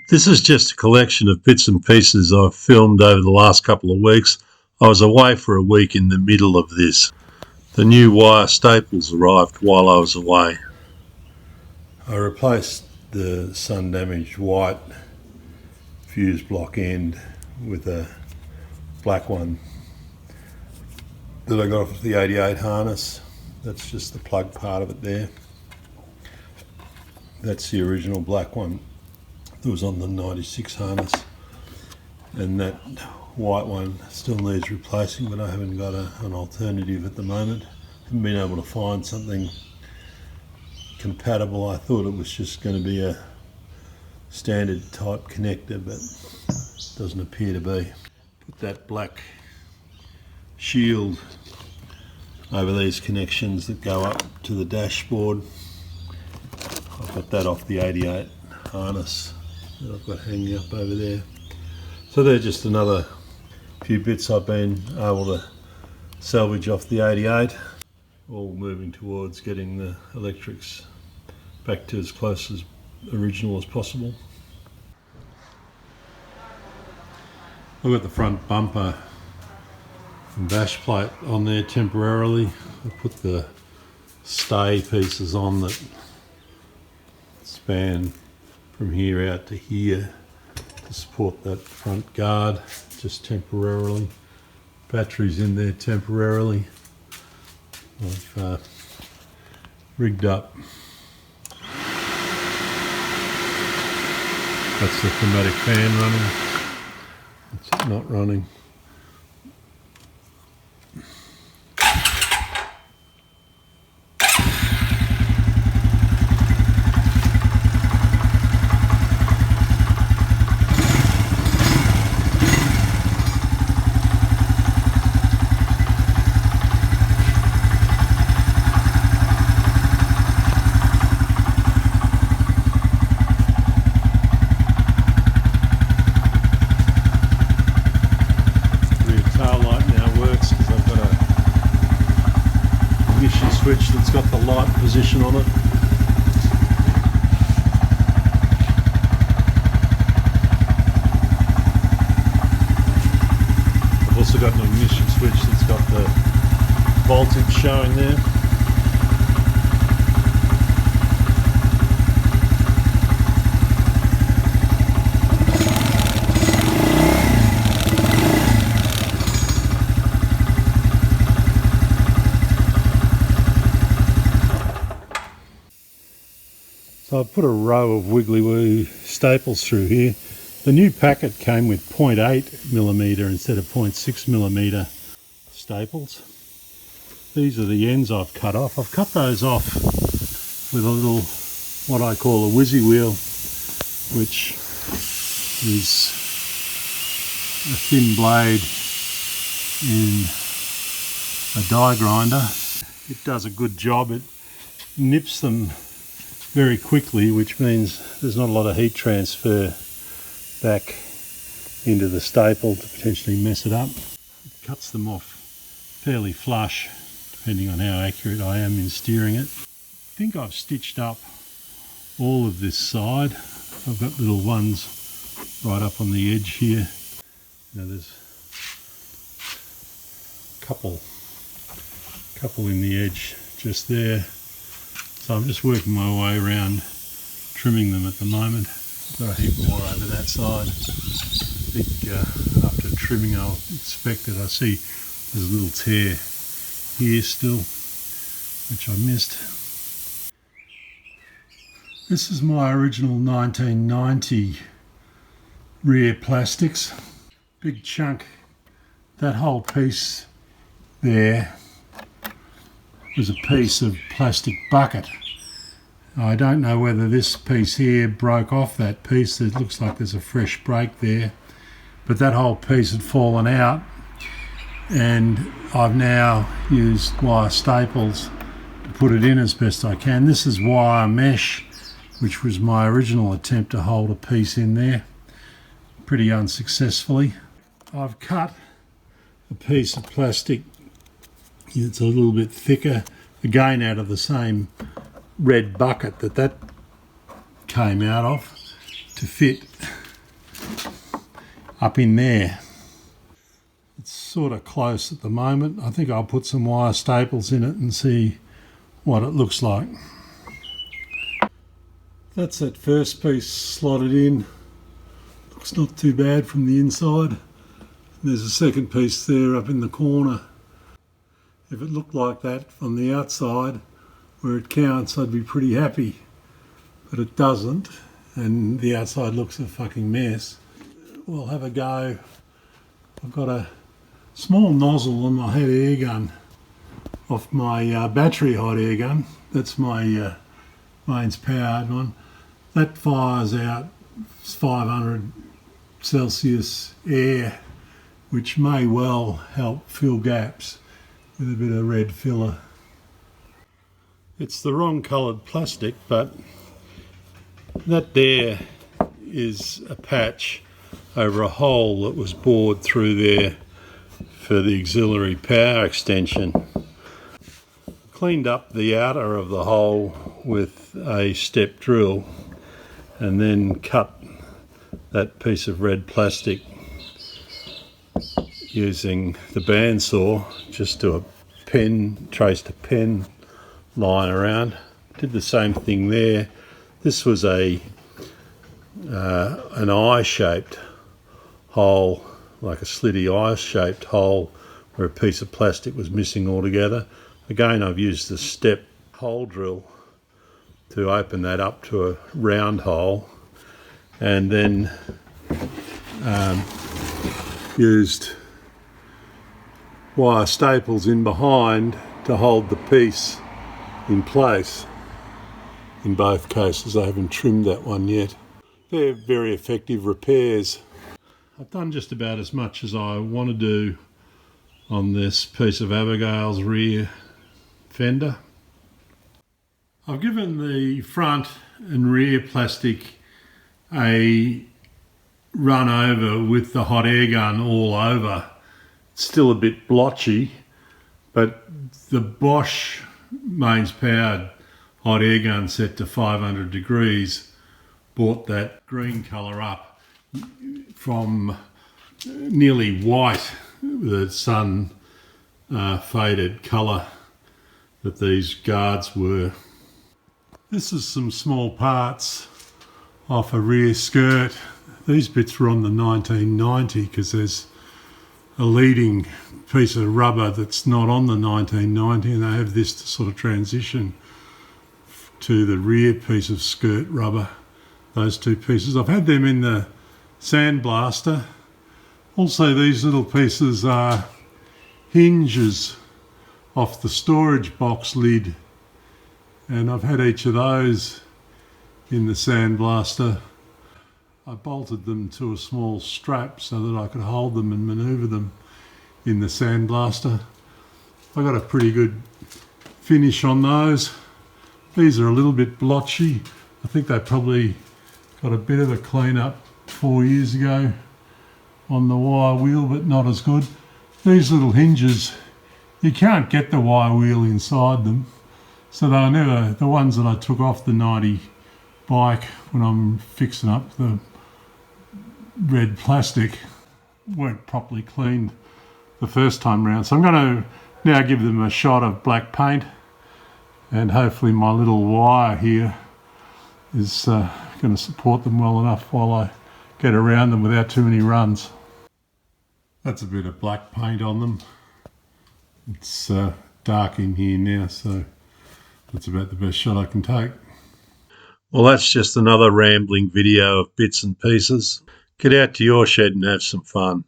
This is just a collection of bits and pieces I've filmed over the last couple of weeks. I was away for a week in the middle of this. The new wire staples arrived while I was away. I replaced the sun-damaged white fuse block end with a black one that I got off the 88 harness. That's just the plug part of it there. That's the original black one that was on the 96 harness, and that white one still needs replacing, but I haven't got an alternative at the moment. Haven't been able to find something compatible. I thought it was just going to be a standard type connector, but it doesn't appear to be. Put that black shield over these connections that go up to the dashboard. I've got that off the 88 harness that I've got hanging up over there. So they're just another few bits I've been able to salvage off the 88, all moving towards getting the electrics back to as close as original as possible. I've got the front bumper and bash plate on there temporarily. I put the stay pieces on that span from here out to here to support that front guard just temporarily. Batteries in there temporarily. I've rigged up. That's the pneumatic fan running. It's not running. Switch that's got the light position on it. I've also got an ignition switch that's got the voltage showing there. So I've put a row of Wiggly Woo staples through here. The new packet came with 0.8mm instead of 0.6mm staples. These are the ends I've cut off. I've cut those off with a little, what I call a whizzy wheel, which is a thin blade in a die grinder. It does a good job. It nips them very quickly, which means there's not a lot of heat transfer back into the staple to potentially mess it up. It cuts them off fairly flush, depending on how accurate I am in steering it. I think I've stitched up all of this side. I've got little ones right up on the edge here. Now there's a couple in the edge just there. So I'm just working my way around trimming them at the moment. I've got a heap more over that side. I think after trimming I'll expect that I see there's a little tear here still, which I missed. This is my original 1990 rear plastics. Big chunk. That whole piece there was a piece of plastic bucket. I don't know whether this piece here broke off that piece. It looks like there's a fresh break there, but that whole piece had fallen out, and I've now used wire staples to put it in as best I can. This is wire mesh, which was my original attempt to hold a piece in there, pretty unsuccessfully. I've cut a piece of plastic. It's a little bit thicker, again out of the same red bucket that came out of, to fit up in there. It's sort of close at the moment. I think I'll put some wire staples in it and see what it looks like. That's that first piece slotted in. Looks not too bad from the inside. There's a second piece there up in the corner. If it looked like that from the outside, where it counts, I'd be pretty happy. But it doesn't, and the outside looks a fucking mess. We'll have a go. I've got a small nozzle on my head air gun off my battery hot air gun. That's my mains powered one. That fires out 500 Celsius air, which may well help fill gaps with a bit of red filler. It's the wrong coloured plastic, but that there is a patch over a hole that was bored through there for the auxiliary power extension. Cleaned up the outer of the hole with a step drill and then cut that piece of red plastic using the bandsaw just to traced a pen line around. Did the same thing there. This was an eye-shaped hole, like a slitty eye-shaped hole where a piece of plastic was missing altogether. Again, I've used the step hole drill to open that up to a round hole, and then used wire staples in behind to hold the piece in place. In both cases, I haven't trimmed that one yet. They're very effective repairs. I've done just about as much as I want to do on this piece of Abigail's rear fender. I've given the front and rear plastic a run over with the hot air gun all over. It's still a bit blotchy, but the Bosch mains powered hot air gun set to 500 degrees brought that green colour up from nearly white, the sun faded colour that these guards were. This is some small parts off a rear skirt. These bits were on the 1990 because there's a leading piece of rubber that's not on the 1990, and they have this to sort of transition to the rear piece of skirt rubber, those two pieces. I've had them in the sandblaster. Also, these little pieces are hinges off the storage box lid, and I've had each of those in the sandblaster. I bolted them to a small strap so that I could hold them and manoeuvre them in the sandblaster. I got a pretty good finish on those. These are a little bit blotchy. I think they probably got a bit of a clean up 4 years ago on the wire wheel, but not as good. These little hinges, you can't get the wire wheel inside them, so they were never, the ones that I took off the 90 bike when I'm fixing up the red plastic weren't properly cleaned the first time round. So I'm going to now give them a shot of black paint, and hopefully my little wire here is going to support them well enough while I get around them without too many runs. That's a bit of black paint on them. It's dark in here now, so that's about the best shot I can take. Well, that's just another rambling video of bits and pieces. Get out to your shed and have some fun.